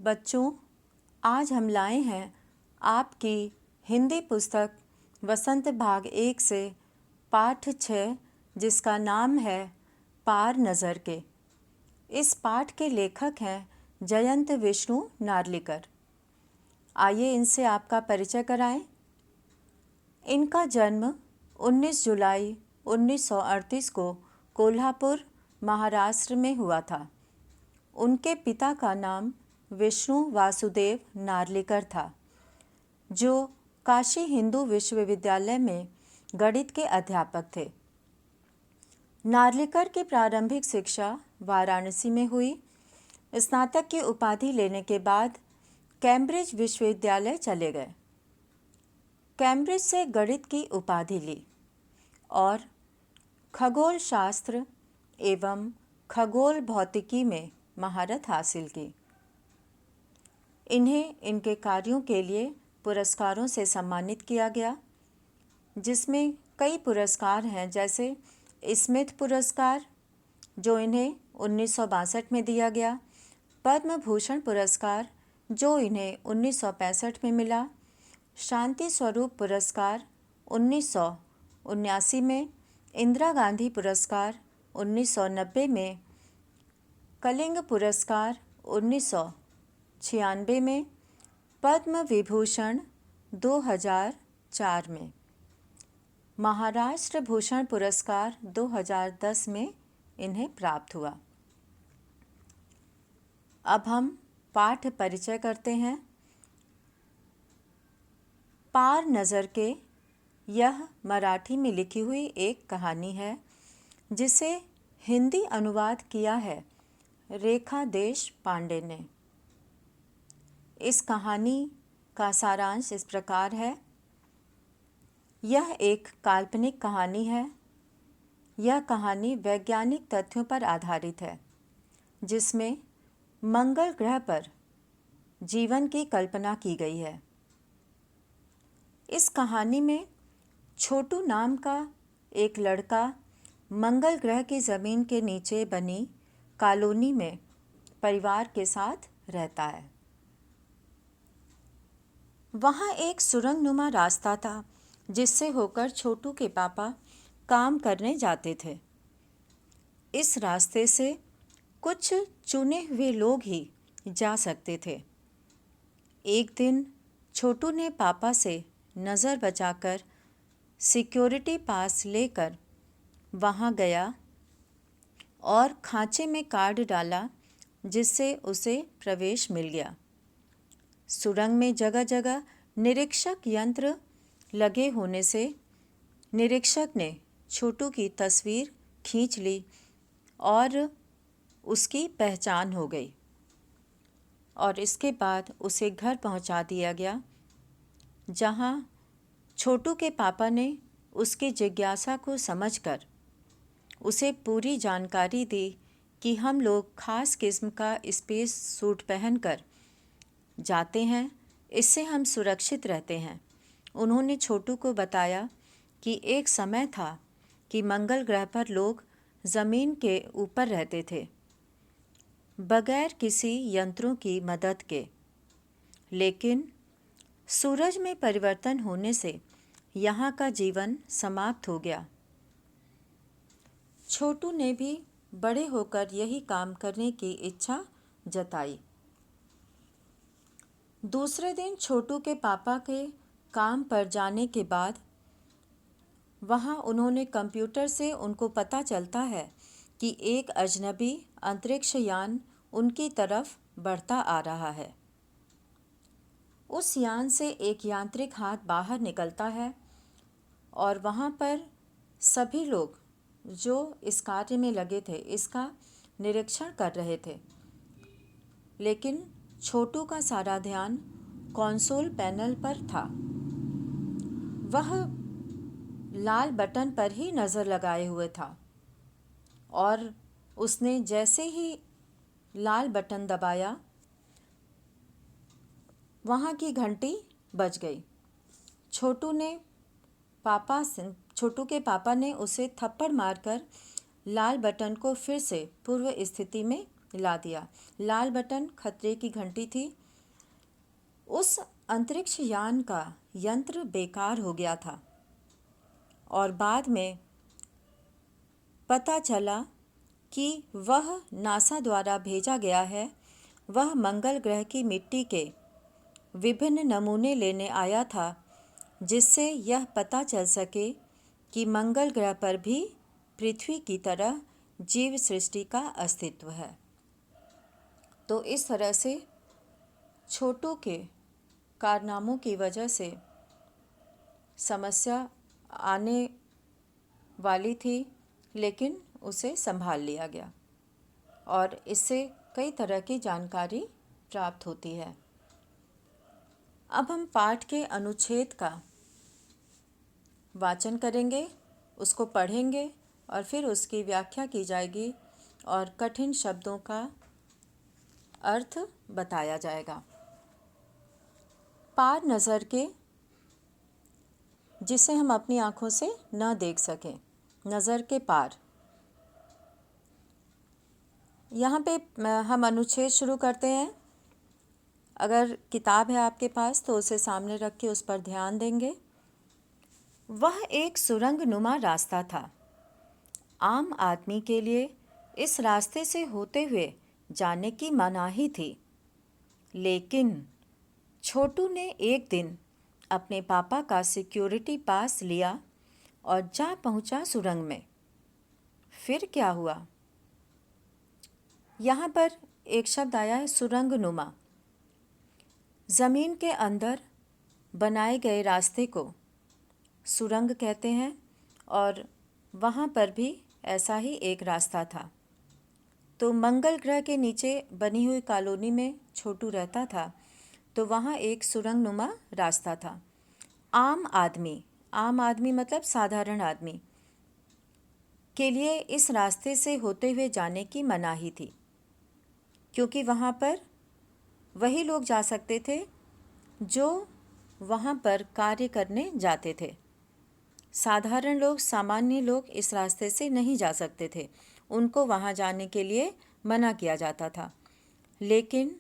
बच्चों, आज हम लाए हैं आपकी हिंदी पुस्तक वसंत भाग 1 से पाठ 6, जिसका नाम है पार नज़र के। इस पाठ के लेखक हैं जयंत विष्णु नार्लिकर। आइए इनसे आपका परिचय कराएं। इनका जन्म 19 जुलाई 1938 को कोल्हापुर, महाराष्ट्र में हुआ था। उनके पिता का नाम विष्णु वासुदेव नार्लिकर था, जो काशी हिंदू विश्वविद्यालय में गणित के अध्यापक थे। नार्लिकर की प्रारंभिक शिक्षा वाराणसी में हुई। स्नातक की उपाधि लेने के बाद कैम्ब्रिज विश्वविद्यालय चले गए। कैम्ब्रिज से गणित की उपाधि ली और खगोल शास्त्र एवं खगोल भौतिकी में महारत हासिल की। इन्हें इनके कार्यों के लिए पुरस्कारों से सम्मानित किया गया, जिसमें कई पुरस्कार हैं, जैसे स्मिथ पुरस्कार जो इन्हें 1962 में दिया गया, पद्म भूषण पुरस्कार जो इन्हें 1965 में मिला, शांति स्वरूप पुरस्कार 1979 में, इंदिरा गांधी पुरस्कार 1990 में, कलिंग पुरस्कार 1996 में, पद्म विभूषण 2004 में, महाराष्ट्र भूषण पुरस्कार 2010 में इन्हें प्राप्त हुआ। अब हम पाठ परिचय करते हैं। पार नज़र के यह मराठी में लिखी हुई एक कहानी है, जिसे हिंदी अनुवाद किया है रेखा देश पांडे ने। इस कहानी का सारांश इस प्रकार है। यह एक काल्पनिक कहानी है। यह कहानी वैज्ञानिक तथ्यों पर आधारित है, जिसमें मंगल ग्रह पर जीवन की कल्पना की गई है। इस कहानी में छोटू नाम का एक लड़का मंगल ग्रह की ज़मीन के नीचे बनी कॉलोनी में परिवार के साथ रहता है। वहाँ एक सुरंगनुमा रास्ता था, जिससे होकर छोटू के पापा काम करने जाते थे। इस रास्ते से कुछ चुने हुए लोग ही जा सकते थे। एक दिन छोटू ने पापा से नज़र बचाकर सिक्योरिटी पास लेकर वहाँ गया और खांचे में कार्ड डाला, जिससे उसे प्रवेश मिल गया। सुरंग में जगह जगह निरीक्षक यंत्र लगे होने से निरीक्षक ने छोटू की तस्वीर खींच ली और उसकी पहचान हो गई, और इसके बाद उसे घर पहुंचा दिया गया, जहां छोटू के पापा ने उसकी जिज्ञासा को समझकर उसे पूरी जानकारी दी कि हम लोग खास किस्म का स्पेस सूट पहनकर जाते हैं, इससे हम सुरक्षित रहते हैं। उन्होंने छोटू को बताया कि एक समय था कि मंगल ग्रह पर लोग ज़मीन के ऊपर रहते थे, बगैर किसी यंत्रों की मदद के, लेकिन सूरज में परिवर्तन होने से यहाँ का जीवन समाप्त हो गया। छोटू ने भी बड़े होकर यही काम करने की इच्छा जताई। दूसरे दिन छोटू के पापा के काम पर जाने के बाद वहाँ उन्होंने कंप्यूटर से उनको पता चलता है कि एक अजनबी अंतरिक्ष यान उनकी तरफ बढ़ता आ रहा है। उस यान से एक यांत्रिक हाथ बाहर निकलता है और वहाँ पर सभी लोग जो इस कार्य में लगे थे, इसका निरीक्षण कर रहे थे, लेकिन छोटू का सारा ध्यान कंसोल पैनल पर था। वह लाल बटन पर ही नज़र लगाए हुए था और उसने जैसे ही लाल बटन दबाया, वहाँ की घंटी बज गई। छोटू के पापा ने उसे थप्पड़ मारकर लाल बटन को फिर से पूर्व स्थिति में ला दिया। लाल बटन खतरे की घंटी थी। उस अंतरिक्ष यान का यंत्र बेकार हो गया था और बाद में पता चला कि वह नासा द्वारा भेजा गया है। वह मंगल ग्रह की मिट्टी के विभिन्न नमूने लेने आया था जिससे यह पता चल सके कि मंगल ग्रह पर भी पृथ्वी की तरह जीव सृष्टि का अस्तित्व है। तो इस तरह से छोटू के कारनामों की वजह से समस्या आने वाली थी, लेकिन उसे संभाल लिया गया और इससे कई तरह की जानकारी प्राप्त होती है। अब हम पाठ के अनुच्छेद का वाचन करेंगे, उसको पढ़ेंगे और फिर उसकी व्याख्या की जाएगी और कठिन शब्दों का अर्थ बताया जाएगा। पार नज़र के, जिसे हम अपनी आँखों से न देख सकें, नज़र के पार। यहाँ पे हम अनुच्छेद शुरू करते हैं। अगर किताब है आपके पास तो उसे सामने रख के उस पर ध्यान देंगे। वह एक सुरंग नुमा रास्ता था। आम आदमी के लिए इस रास्ते से होते हुए जाने की मनाही थी, लेकिन छोटू ने एक दिन अपने पापा का सिक्योरिटी पास लिया और जा पहुंचा सुरंग में। फिर क्या हुआ? यहाँ पर एक शब्द आया है, सुरंग नुमा। ज़मीन के अंदर बनाए गए रास्ते को सुरंग कहते हैं और वहाँ पर भी ऐसा ही एक रास्ता था। तो मंगल ग्रह के नीचे बनी हुई कॉलोनी में छोटू रहता था, तो वहाँ एक सुरंग नुमा रास्ता था। आम आदमी मतलब साधारण आदमी के लिए इस रास्ते से होते हुए जाने की मनाही थी, क्योंकि वहाँ पर वही लोग जा सकते थे जो वहाँ पर कार्य करने जाते थे। साधारण लोग, सामान्य लोग इस रास्ते से नहीं जा सकते थे, उनको वहाँ जाने के लिए मना किया जाता था। लेकिन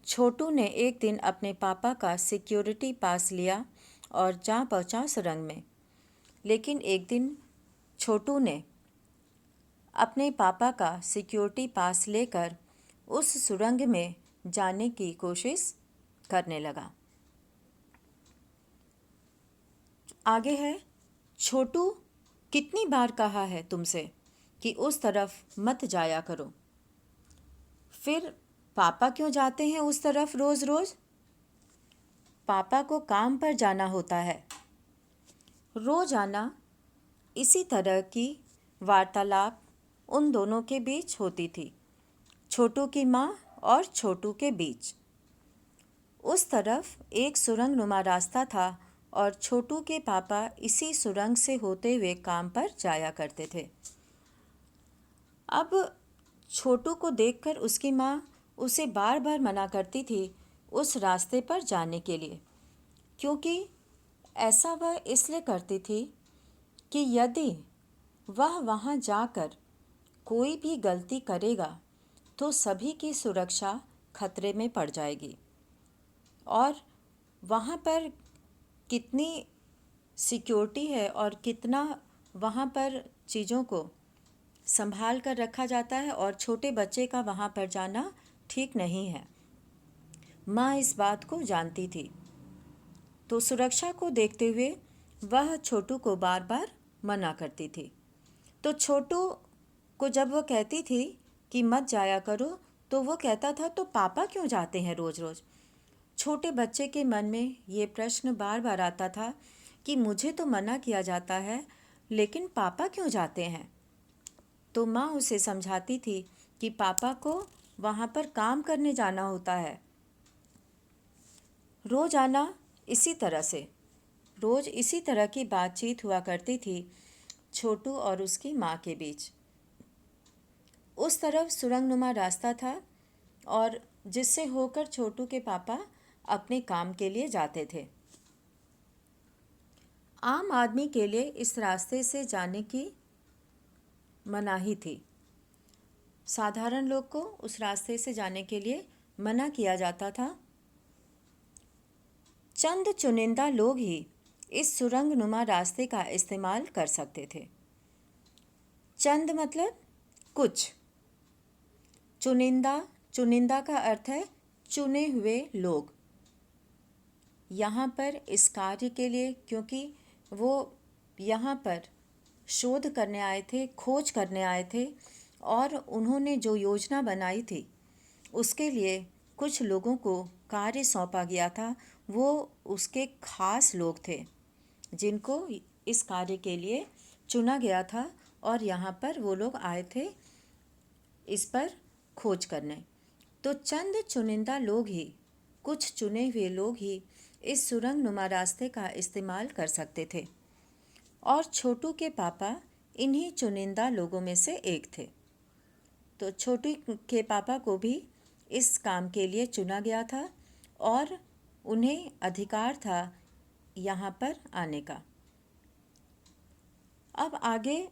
छोटू ने एक दिन अपने पापा का सिक्योरिटी पास लिया और जा पहुँचा सुरंग में। लेकिन एक दिन छोटू ने अपने पापा का सिक्योरिटी पास लेकर उस सुरंग में जाने की कोशिश करने लगा। आगे है, छोटू कितनी बार कहा है तुमसे कि उस तरफ मत जाया करो। फिर पापा क्यों जाते हैं उस तरफ रोज़ रोज़? पापा को काम पर जाना होता है। रोज़ाना इसी तरह की वार्तालाप उन दोनों के बीच होती थी, छोटू की माँ और छोटू के बीच। उस तरफ एक सुरंग नुमा रास्ता था और छोटू के पापा इसी सुरंग से होते हुए काम पर जाया करते थे। अब छोटू को देखकर उसकी माँ उसे बार बार मना करती थी उस रास्ते पर जाने के लिए, क्योंकि ऐसा वह इसलिए करती थी कि यदि वह वहाँ जाकर कोई भी गलती करेगा तो सभी की सुरक्षा खतरे में पड़ जाएगी और वहाँ पर कितनी सिक्योरिटी है और कितना वहाँ पर चीज़ों को संभाल कर रखा जाता है और छोटे बच्चे का वहाँ पर जाना ठीक नहीं है। माँ इस बात को जानती थी, तो सुरक्षा को देखते हुए वह छोटू को बार बार मना करती थी। तो छोटू को जब वह कहती थी कि मत जाया करो, तो वो कहता था तो पापा क्यों जाते हैं रोज़ रोज़? छोटे बच्चे के मन में ये प्रश्न बार बार आता था कि मुझे तो मना किया जाता है, लेकिन पापा क्यों जाते हैं? तो माँ उसे समझाती थी कि पापा को वहाँ पर काम करने जाना होता है। रोज़ाना रोज़ इसी तरह की बातचीत हुआ करती थी छोटू और उसकी माँ के बीच। उस तरफ सुरंग नुमा रास्ता था और जिससे होकर छोटू के पापा अपने काम के लिए जाते थे। आम आदमी के लिए इस रास्ते से जाने की मनाही थी। साधारण लोग को उस रास्ते से जाने के लिए मना किया जाता था। चंद चुनिंदा लोग ही इस सुरंग नुमा रास्ते का इस्तेमाल कर सकते थे। चंद मतलब कुछ, चुनिंदा, चुनिंदा का अर्थ है चुने हुए लोग। यहाँ पर इस कार्य के लिए, क्योंकि वो यहाँ पर शोध करने आए थे, खोज करने आए थे और उन्होंने जो योजना बनाई थी उसके लिए कुछ लोगों को कार्य सौंपा गया था। वो उसके खास लोग थे जिनको इस कार्य के लिए चुना गया था और यहाँ पर वो लोग आए थे इस पर खोज करने। तो चंद चुनिंदा लोग ही, कुछ चुने हुए लोग ही इस सुरंग नुमा रास्ते का इस्तेमाल कर सकते थे और छोटू के पापा इन्हीं चुनिंदा लोगों में से एक थे। तो छोटू के पापा को भी इस काम के लिए चुना गया था और उन्हें अधिकार था यहाँ पर आने का। अब आगे,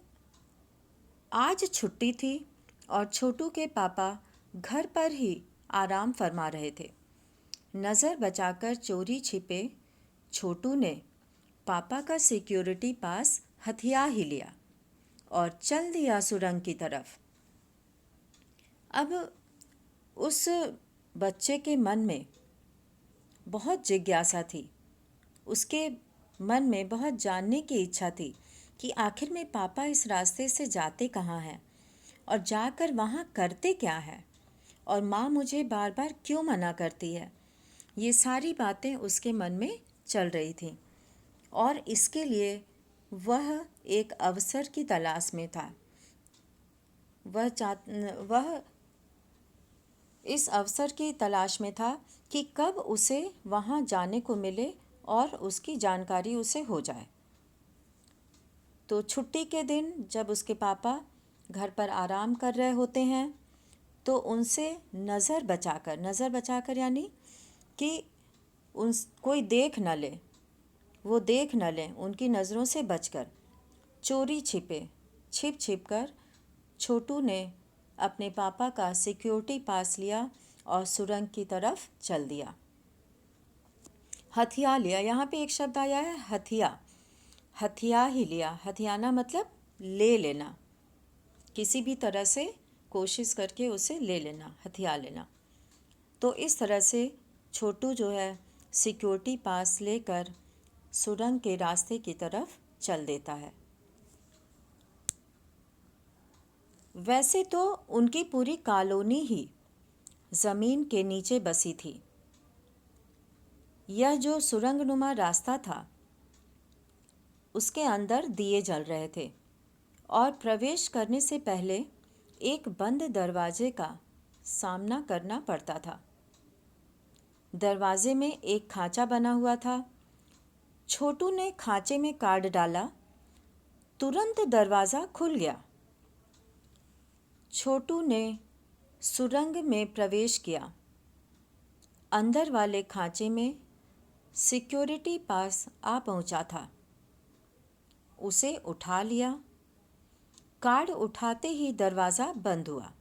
आज छुट्टी थी और छोटू के पापा घर पर ही आराम फरमा रहे थे। नज़र बचाकर चोरी छिपे छोटू ने पापा का सिक्योरिटी पास हथिया ही लिया और चल दिया सुरंग की तरफ। अब उस बच्चे के मन में बहुत जिज्ञासा थी, उसके मन में बहुत जानने की इच्छा थी कि आखिर में पापा इस रास्ते से जाते कहाँ हैं और जाकर वहाँ करते क्या है, और माँ मुझे बार बार क्यों मना करती है। ये सारी बातें उसके मन में चल रही थीं और इसके लिए वह एक अवसर की तलाश में था। वह इस अवसर की तलाश में था कि कब उसे वहाँ जाने को मिले और उसकी जानकारी उसे हो जाए। तो छुट्टी के दिन जब उसके पापा घर पर आराम कर रहे होते हैं तो उनसे नज़र बचाकर यानी कि उन कोई देख न ले, वो देख न लें, उनकी नज़रों से बचकर चोरी छिप कर छोटू ने अपने पापा का सिक्योरिटी पास लिया और सुरंग की तरफ चल दिया। हथिया लिया, यहाँ पे एक शब्द आया है हथिया, हथिया ही लिया। हथियाना मतलब ले लेना, किसी भी तरह से कोशिश करके उसे ले लेना, हथिया लेना। तो इस तरह से छोटू जो है सिक्योरिटी पास लेकर सुरंग के रास्ते की तरफ चल देता है। वैसे तो उनकी पूरी कॉलोनी ही ज़मीन के नीचे बसी थी। यह जो सुरंगनुमा रास्ता था उसके अंदर दिए जल रहे थे और प्रवेश करने से पहले एक बंद दरवाजे का सामना करना पड़ता था। दरवाजे में एक खांचा बना हुआ था। छोटू ने खांचे में कार्ड डाला, तुरंत दरवाज़ा खुल गया। छोटू ने सुरंग में प्रवेश किया। अंदर वाले खांचे में सिक्योरिटी पास आ पहुंचा था। उसे उठा लिया। कार्ड उठाते ही दरवाज़ा बंद हुआ।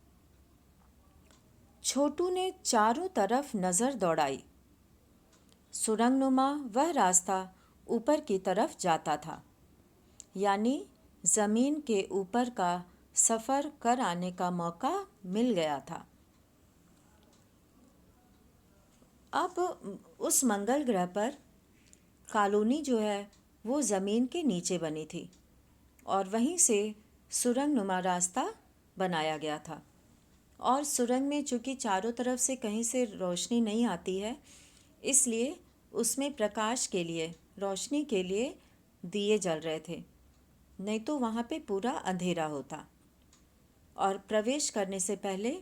छोटू ने चारों तरफ नज़र दौड़ाई। सुरंगनुमा वह रास्ता ऊपर की तरफ जाता था, यानी ज़मीन के ऊपर का सफ़र कर आने का मौका मिल गया था। अब उस मंगल ग्रह पर कॉलोनी जो है वो ज़मीन के नीचे बनी थी और वहीं से सुरंगनुमा रास्ता बनाया गया था। और सुरंग में चूँकि चारों तरफ से कहीं से रोशनी नहीं आती है, इसलिए उसमें प्रकाश के लिए, रोशनी के लिए दिए जल रहे थे, नहीं तो वहाँ पे पूरा अंधेरा होता। और प्रवेश करने से पहले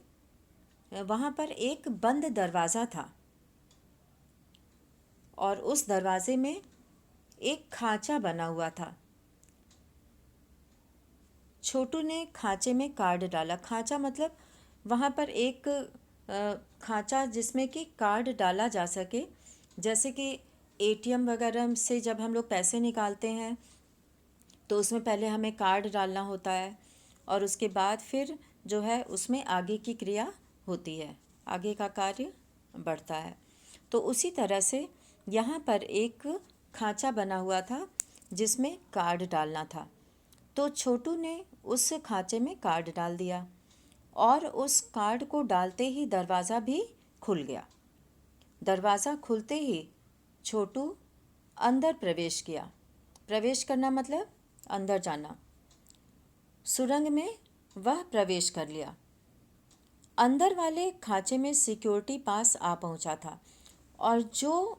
वहाँ पर एक बंद दरवाज़ा था और उस दरवाजे में एक खांचा बना हुआ था। छोटू ने खांचे में कार्ड डाला। खांचा मतलब वहाँ पर एक खांचा जिसमें कि कार्ड डाला जा सके, जैसे कि एटीएम वगैरह से जब हम लोग पैसे निकालते हैं तो उसमें पहले हमें कार्ड डालना होता है और उसके बाद फिर जो है उसमें आगे की क्रिया होती है, आगे का कार्य बढ़ता है। तो उसी तरह से यहाँ पर एक खांचा बना हुआ था जिसमें कार्ड डालना था। तो छोटू ने उस खांचे में कार्ड डाल दिया और उस कार्ड को डालते ही दरवाज़ा भी खुल गया। दरवाज़ा खुलते ही छोटू अंदर प्रवेश किया। प्रवेश करना मतलब अंदर जाना। सुरंग में वह प्रवेश कर लिया। अंदर वाले खांचे में सिक्योरिटी पास आ पहुंचा था और जो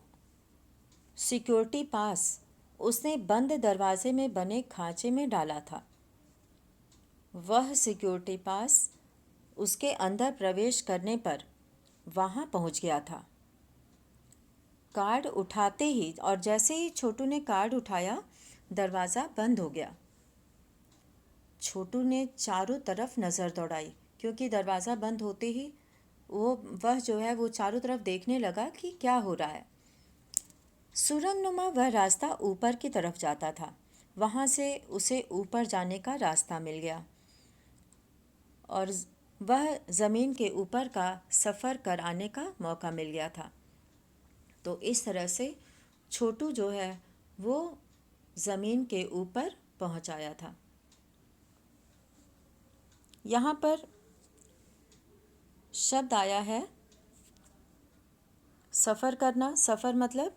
सिक्योरिटी पास उसने बंद दरवाजे में बने खांचे में डाला था, वह सिक्योरिटी पास उसके अंदर प्रवेश करने पर वहाँ पहुँच गया था। कार्ड उठाते ही और जैसे ही छोटू ने कार्ड उठाया, दरवाज़ा बंद हो गया। छोटू ने चारों तरफ नज़र दौड़ाई क्योंकि दरवाज़ा बंद होते ही वह जो है वो चारों तरफ देखने लगा कि क्या हो रहा है। सुरंगनुमा वह रास्ता ऊपर की तरफ जाता था। वहाँ से उसे ऊपर जाने का रास्ता मिल गया और वह ज़मीन के ऊपर का सफ़र कराने का मौका मिल गया था। तो इस तरह से छोटू जो है वो ज़मीन के ऊपर पहुँच आया था। यहाँ पर शब्द आया है सफ़र करना। सफ़र मतलब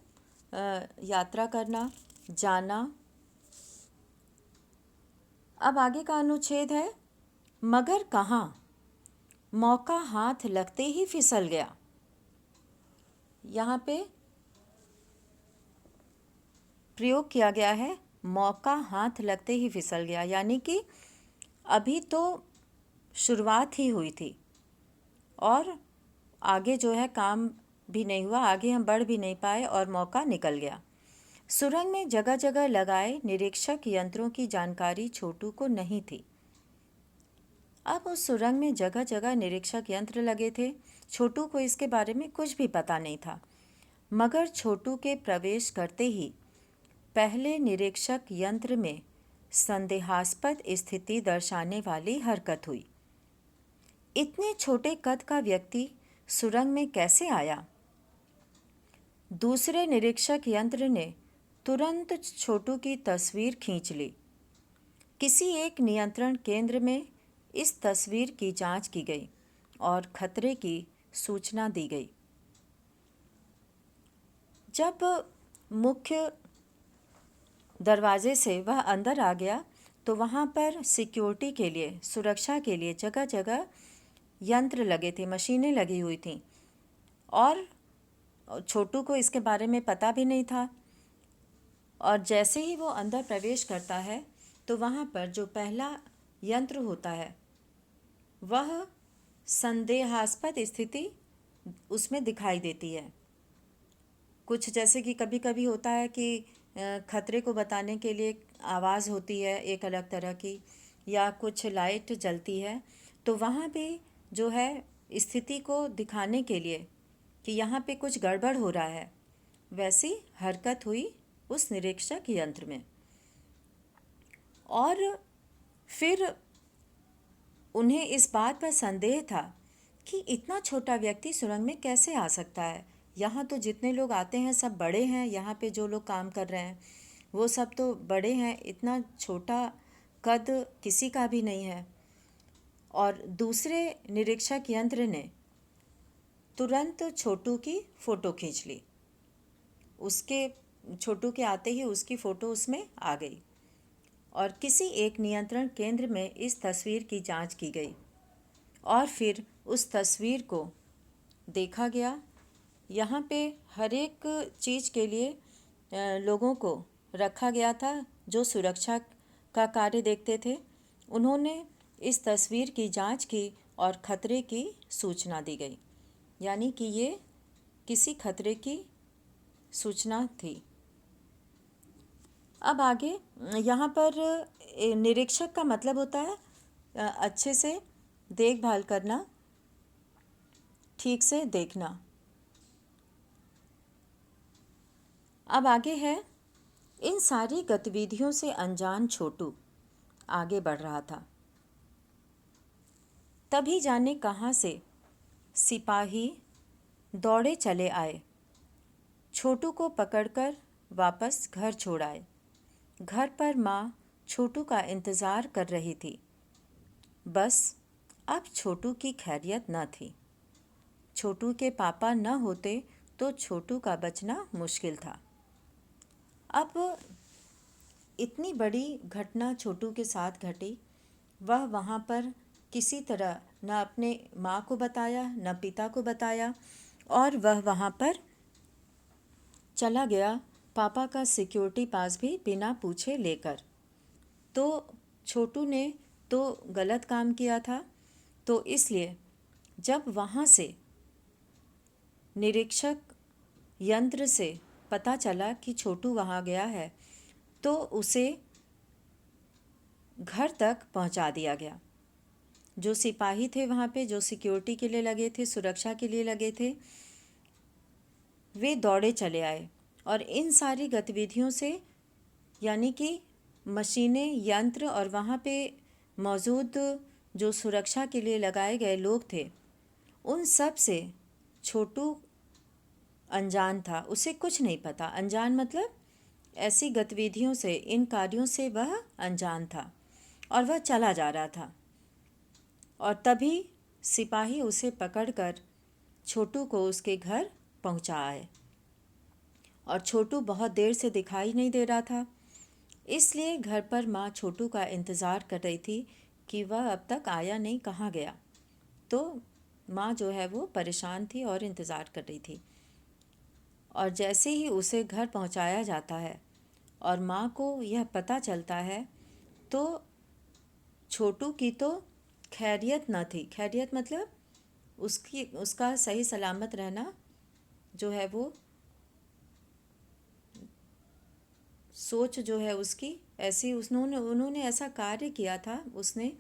यात्रा करना, जाना। अब आगे का अनुच्छेद है मगर कहाँ, मौका हाथ लगते ही फिसल गया। यहाँ पे प्रयोग किया गया है मौका हाथ लगते ही फिसल गया, यानी कि अभी तो शुरुआत ही हुई थी और आगे जो है काम भी नहीं हुआ, आगे हम बढ़ भी नहीं पाए और मौका निकल गया। सुरंग में जगह जगह लगाए निरीक्षक यंत्रों की जानकारी छोटू को नहीं थी। अब उस सुरंग में जगह जगह निरीक्षक यंत्र लगे थे। छोटू को इसके बारे में कुछ भी पता नहीं था, मगर छोटू के प्रवेश करते ही पहले निरीक्षक यंत्र में संदेहास्पद स्थिति दर्शाने वाली हरकत हुई। इतने छोटे कद का व्यक्ति सुरंग में कैसे आया? दूसरे निरीक्षक यंत्र ने तुरंत छोटू की तस्वीर खींच ली। किसी एक नियंत्रण केंद्र में इस तस्वीर की जांच की गई और खतरे की सूचना दी गई। जब मुख्य दरवाजे से वह अंदर आ गया तो वहाँ पर सिक्योरिटी के लिए, सुरक्षा के लिए जगह जगह यंत्र लगे थे, मशीनें लगी हुई थीं और छोटू को इसके बारे में पता भी नहीं था। और जैसे ही वो अंदर प्रवेश करता है तो वहाँ पर जो पहला यंत्र होता है वह संदेहास्पद स्थिति उसमें दिखाई देती है। कुछ जैसे कि कभी कभी होता है कि खतरे को बताने के लिए आवाज़ होती है एक अलग तरह की, या कुछ लाइट जलती है, तो वहाँ भी जो है स्थिति को दिखाने के लिए कि यहाँ पे कुछ गड़बड़ हो रहा है, वैसी हरकत हुई उस निरीक्षक यंत्र में। और फिर उन्हें इस बात पर संदेह था कि इतना छोटा व्यक्ति सुरंग में कैसे आ सकता है। यहाँ तो जितने लोग आते हैं सब बड़े हैं, यहाँ पे जो लोग काम कर रहे हैं वो सब तो बड़े हैं, इतना छोटा कद किसी का भी नहीं है। और दूसरे निरीक्षक यंत्र ने तुरंत छोटू की फ़ोटो खींच ली। उसके छोटू के आते ही उसकी फ़ोटो उसमें आ गई और किसी एक नियंत्रण केंद्र में इस तस्वीर की जांच की गई और फिर उस तस्वीर को देखा गया। यहाँ पे हर एक चीज़ के लिए लोगों को रखा गया था जो सुरक्षा का कार्य देखते थे। उन्होंने इस तस्वीर की जांच की और खतरे की सूचना दी गई, यानी कि ये किसी खतरे की सूचना थी। अब आगे यहाँ पर निरीक्षक का मतलब होता है अच्छे से देखभाल करना, ठीक से देखना। अब आगे है इन सारी गतिविधियों से अनजान छोटू आगे बढ़ रहा था। तभी जाने कहाँ से सिपाही दौड़े चले आए, छोटू को पकड़कर वापस घर छोड़ आए। घर पर माँ छोटू का इंतज़ार कर रही थी। बस अब छोटू की खैरियत न थी। छोटू के पापा न होते तो छोटू का बचना मुश्किल था। अब इतनी बड़ी घटना छोटू के साथ घटी। वह वहाँ पर किसी तरह न अपने माँ को बताया न पिता को बताया, और वह वहाँ पर चला गया पापा का सिक्योरिटी पास भी बिना पूछे लेकर। तो छोटू ने तो गलत काम किया था, तो इसलिए जब वहाँ से निरीक्षक यंत्र से पता चला कि छोटू वहाँ गया है, तो उसे घर तक पहुँचा दिया गया। जो सिपाही थे वहाँ पे, जो सिक्योरिटी के लिए लगे थे, सुरक्षा के लिए लगे थे, वे दौड़े चले आए और इन सारी गतिविधियों से, यानी कि मशीनें, यंत्र और वहाँ पे मौजूद जो सुरक्षा के लिए लगाए गए लोग थे, उन सब से छोटू अनजान था। उसे कुछ नहीं पता। अनजान मतलब ऐसी गतिविधियों से, इन कार्यों से वह अनजान था और वह चला जा रहा था। और तभी सिपाही उसे पकड़कर छोटू को उसके घर पहुंचा आए। और छोटू बहुत देर से दिखाई नहीं दे रहा था, इसलिए घर पर माँ छोटू का इंतज़ार कर रही थी कि वह अब तक आया नहीं, कहाँ गया। तो माँ जो है वो परेशान थी और इंतज़ार कर रही थी। और जैसे ही उसे घर पहुंचाया जाता है और माँ को यह पता चलता है, तो छोटू की तो खैरियत न थी। खैरियत मतलब उसका सही सलामत रहना जो है वो सोच जो है उसकी ऐसी, उन्होंने ऐसा कार्य किया था उसने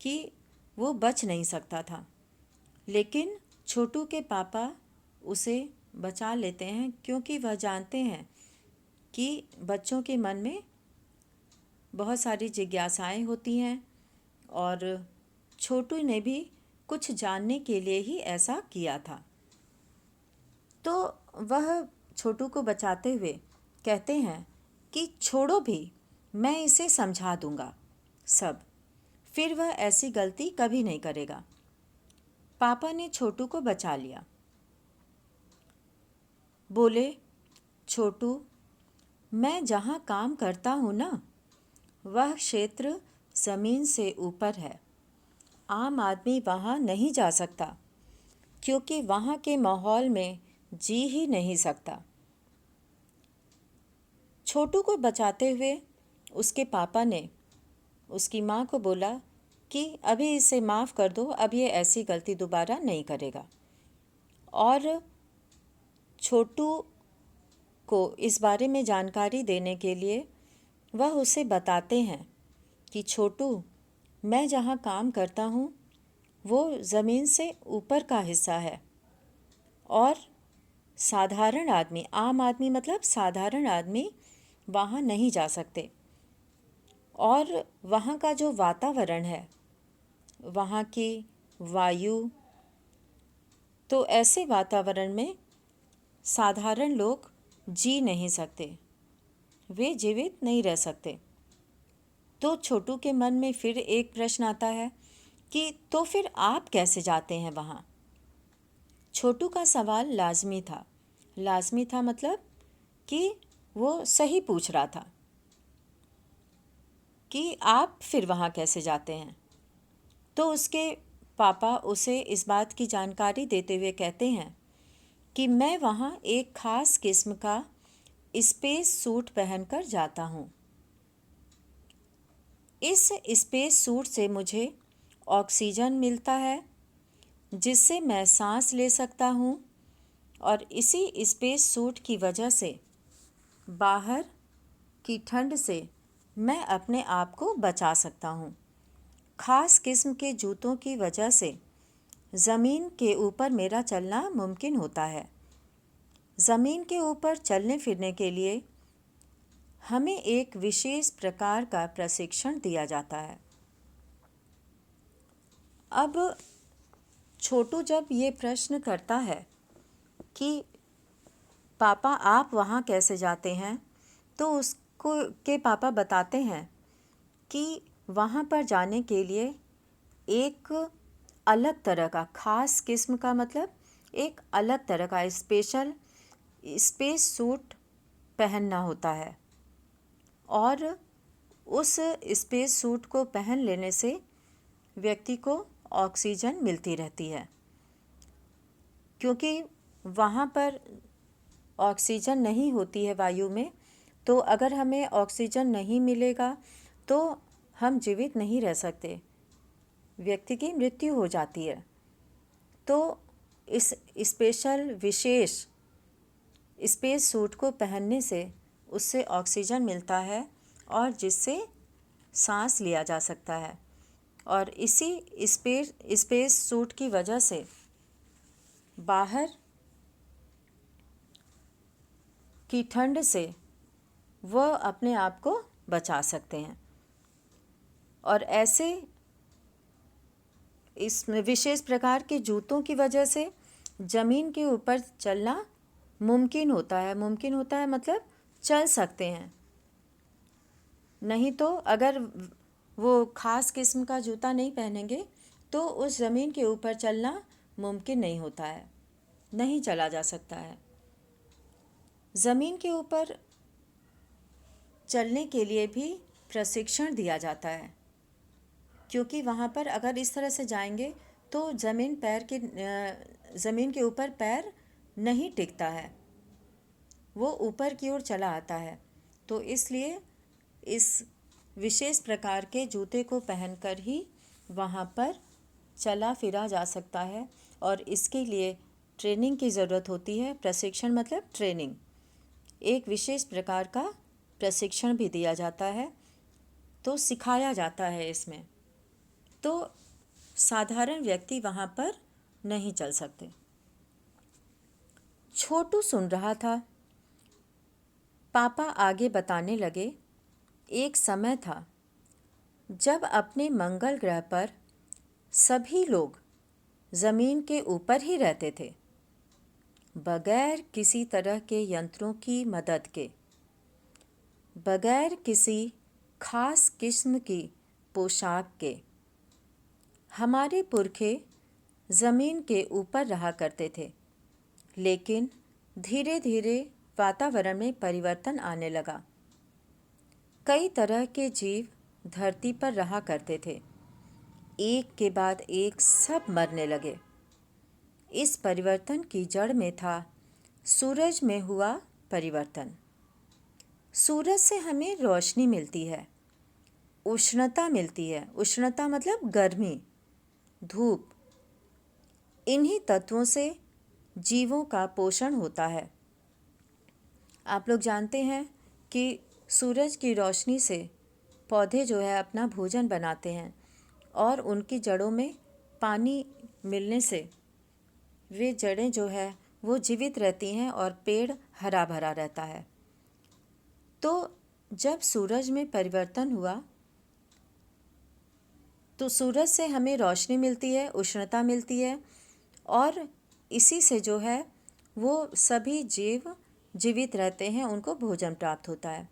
कि वो बच नहीं सकता था। लेकिन छोटू के पापा उसे बचा लेते हैं, क्योंकि वह जानते हैं कि बच्चों के मन में बहुत सारी जिज्ञासाएं होती हैं और छोटू ने भी कुछ जानने के लिए ही ऐसा किया था। तो वह छोटू को बचाते हुए कहते हैं कि छोड़ो भी, मैं इसे समझा दूंगा सब, फिर वह ऐसी गलती कभी नहीं करेगा। पापा ने छोटू को बचा लिया। बोले, छोटू, मैं जहाँ काम करता हूँ ना, वह क्षेत्र ज़मीन से ऊपर है। आम आदमी वहाँ नहीं जा सकता, क्योंकि वहाँ के माहौल में जी ही नहीं सकता। छोटू को बचाते हुए उसके पापा ने उसकी माँ को बोला कि अभी इसे माफ़ कर दो, अब ये ऐसी गलती दोबारा नहीं करेगा। और छोटू को इस बारे में जानकारी देने के लिए वह उसे बताते हैं कि छोटू, मैं जहाँ काम करता हूँ वो ज़मीन से ऊपर का हिस्सा है, और साधारण आदमी, आम आदमी मतलब साधारण आदमी वहाँ नहीं जा सकते। और वहाँ का जो वातावरण है, वहाँ की वायु, तो ऐसे वातावरण में साधारण लोग जी नहीं सकते, वे जीवित नहीं रह सकते। तो छोटू के मन में फिर एक प्रश्न आता है कि तो फिर आप कैसे जाते हैं वहाँ। छोटू का सवाल लाजमी था। लाजमी था मतलब कि वो सही पूछ रहा था कि आप फिर वहाँ कैसे जाते हैं। तो उसके पापा उसे इस बात की जानकारी देते हुए कहते हैं कि मैं वहाँ एक ख़ास किस्म का स्पेस सूट पहनकर जाता हूँ। इस स्पेस सूट से मुझे ऑक्सीजन मिलता है, जिससे मैं सांस ले सकता हूँ, और इसी स्पेस सूट की वजह से बाहर की ठंड से मैं अपने आप को बचा सकता हूँ। ख़ास किस्म के जूतों की वजह से ज़मीन के ऊपर मेरा चलना मुमकिन होता है। ज़मीन के ऊपर चलने फिरने के लिए हमें एक विशेष प्रकार का प्रशिक्षण दिया जाता है। अब छोटू जब ये प्रश्न करता है कि पापा आप वहाँ कैसे जाते हैं, तो उसको के पापा बताते हैं कि वहाँ पर जाने के लिए एक अलग तरह का, ख़ास किस्म का, मतलब एक अलग तरह का स्पेशल स्पेस सूट पहनना होता है। और उस स्पेस सूट को पहन लेने से व्यक्ति को ऑक्सीजन मिलती रहती है, क्योंकि वहाँ पर ऑक्सीजन नहीं होती है वायु में। तो अगर हमें ऑक्सीजन नहीं मिलेगा तो हम जीवित नहीं रह सकते, व्यक्ति की मृत्यु हो जाती है। तो इस स्पेशल विशेष स्पेस सूट को पहनने से उससे ऑक्सीजन मिलता है और जिससे सांस लिया जा सकता है। और इसी स्पेस सूट की वजह से बाहर की ठंड से वह अपने आप को बचा सकते हैं। और ऐसे इस विशेष प्रकार के जूतों की वजह से ज़मीन के ऊपर चलना मुमकिन होता है, मतलब चल सकते हैं। नहीं तो अगर वो ख़ास किस्म का जूता नहीं पहनेंगे तो उस ज़मीन के ऊपर चलना मुमकिन नहीं होता है, नहीं चला जा सकता है। ज़मीन के ऊपर चलने के लिए भी प्रशिक्षण दिया जाता है, क्योंकि वहाँ पर अगर इस तरह से जाएंगे तो ज़मीन के ऊपर पैर नहीं टिकता है, वो ऊपर की ओर चला आता है। तो इसलिए इस विशेष प्रकार के जूते को पहनकर ही वहाँ पर चला फिरा जा सकता है। और इसके लिए ट्रेनिंग की ज़रूरत होती है। प्रशिक्षण मतलब ट्रेनिंग, एक विशेष प्रकार का प्रशिक्षण भी दिया जाता है, तो सिखाया जाता है इसमें। तो साधारण व्यक्ति वहाँ पर नहीं चल सकते। छोटू सुन रहा था। पापा आगे बताने लगे, एक समय था जब अपने मंगल ग्रह पर सभी लोग ज़मीन के ऊपर ही रहते थे, बगैर किसी तरह के यंत्रों की मदद के, बगैर किसी खास किस्म की पोशाक के। हमारे पुरखे ज़मीन के ऊपर रहा करते थे, लेकिन धीरे धीरे वातावरण में परिवर्तन आने लगा। कई तरह के जीव धरती पर रहा करते थे, एक के बाद एक सब मरने लगे। इस परिवर्तन की जड़ में था सूरज में हुआ परिवर्तन। सूरज से हमें रोशनी मिलती है, उष्णता मिलती है। उष्णता मतलब गर्मी, धूप। इन्हीं तत्वों से जीवों का पोषण होता है। आप लोग जानते हैं कि सूरज की रोशनी से पौधे जो है अपना भोजन बनाते हैं, और उनकी जड़ों में पानी मिलने से वे जड़ें जो है वो जीवित रहती हैं और पेड़ हरा भरा रहता है। तो जब सूरज में परिवर्तन हुआ तो सूरज से हमें रोशनी मिलती है, उष्णता मिलती है, और इसी से जो है वो सभी जीव जीवित रहते हैं, उनको भोजन प्राप्त होता है।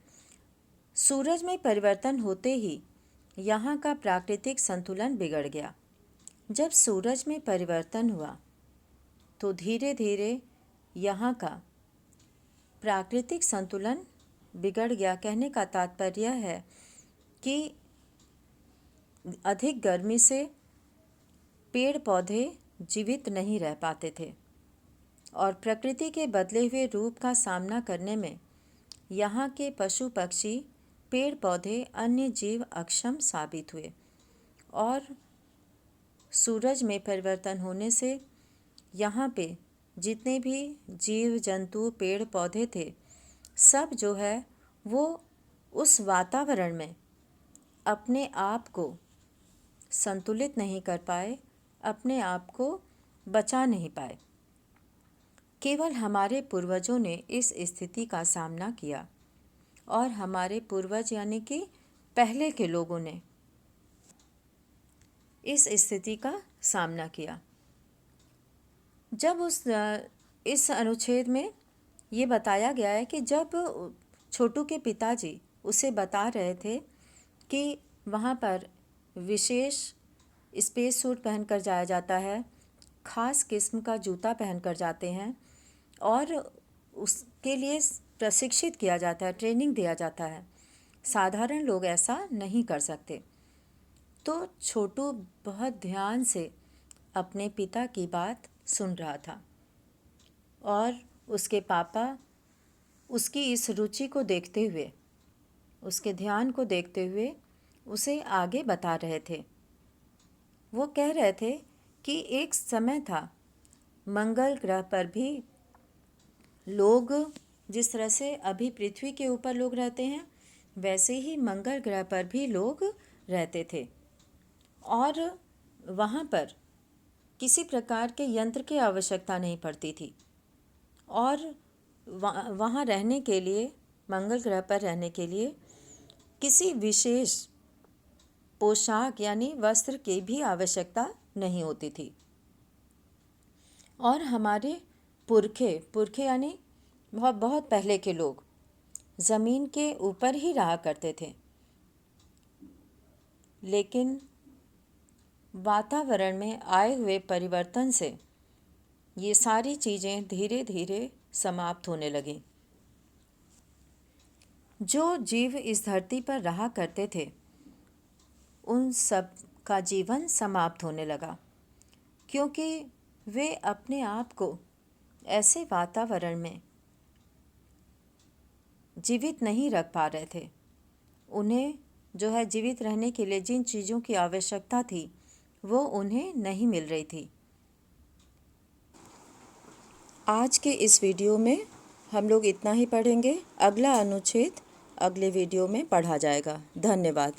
सूरज में परिवर्तन होते ही यहाँ का प्राकृतिक संतुलन बिगड़ गया। जब सूरज में परिवर्तन हुआ तो धीरे धीरे यहाँ का प्राकृतिक संतुलन बिगड़ गया। कहने का तात्पर्य है कि अधिक गर्मी से पेड़ पौधे जीवित नहीं रह पाते थे, और प्रकृति के बदले हुए रूप का सामना करने में यहाँ के पशु पक्षी, पेड़ पौधे, अन्य जीव अक्षम साबित हुए। और सूरज में परिवर्तन होने से यहाँ पे जितने भी जीव जंतु, पेड़ पौधे थे, सब जो है वो उस वातावरण में अपने आप को संतुलित नहीं कर पाए, अपने आप को बचा नहीं पाए। केवल हमारे पूर्वजों ने इस स्थिति का सामना किया, और हमारे पूर्वज यानी कि पहले के लोगों ने इस स्थिति का सामना किया। जब इस अनुच्छेद में ये बताया गया है कि जब छोटू के पिताजी उसे बता रहे थे कि वहाँ पर विशेष स्पेस सूट पहनकर जाया जाता है, ख़ास किस्म का जूता पहनकर जाते हैं और उसके लिए प्रशिक्षित किया जाता है, ट्रेनिंग दिया जाता है। साधारण लोग ऐसा नहीं कर सकते। तो छोटू बहुत ध्यान से अपने पिता की बात सुन रहा था और उसके पापा उसकी इस रुचि को देखते हुए, उसके ध्यान को देखते हुए उसे आगे बता रहे थे। वो कह रहे थे कि एक समय था मंगल ग्रह पर भी लोग, जिस तरह से अभी पृथ्वी के ऊपर लोग रहते हैं वैसे ही मंगल ग्रह पर भी लोग रहते थे और वहाँ पर किसी प्रकार के यंत्र की आवश्यकता नहीं पड़ती थी और वहाँ रहने के लिए, मंगल ग्रह पर रहने के लिए किसी विशेष पोशाक यानी वस्त्र की भी आवश्यकता नहीं होती थी। और हमारे पुरखे यानी बहुत बहुत पहले के लोग ज़मीन के ऊपर ही रहा करते थे, लेकिन वातावरण में आए हुए परिवर्तन से ये सारी चीज़ें धीरे धीरे समाप्त होने लगीं। जो जीव इस धरती पर रहा करते थे उन सब का जीवन समाप्त होने लगा, क्योंकि वे अपने आप को ऐसे वातावरण में जीवित नहीं रख पा रहे थे। उन्हें जो है जीवित रहने के लिए जिन चीज़ों की आवश्यकता थी वो उन्हें नहीं मिल रही थी। आज के इस वीडियो में हम लोग इतना ही पढ़ेंगे। अगला अनुच्छेद अगले वीडियो में पढ़ा जाएगा। धन्यवाद।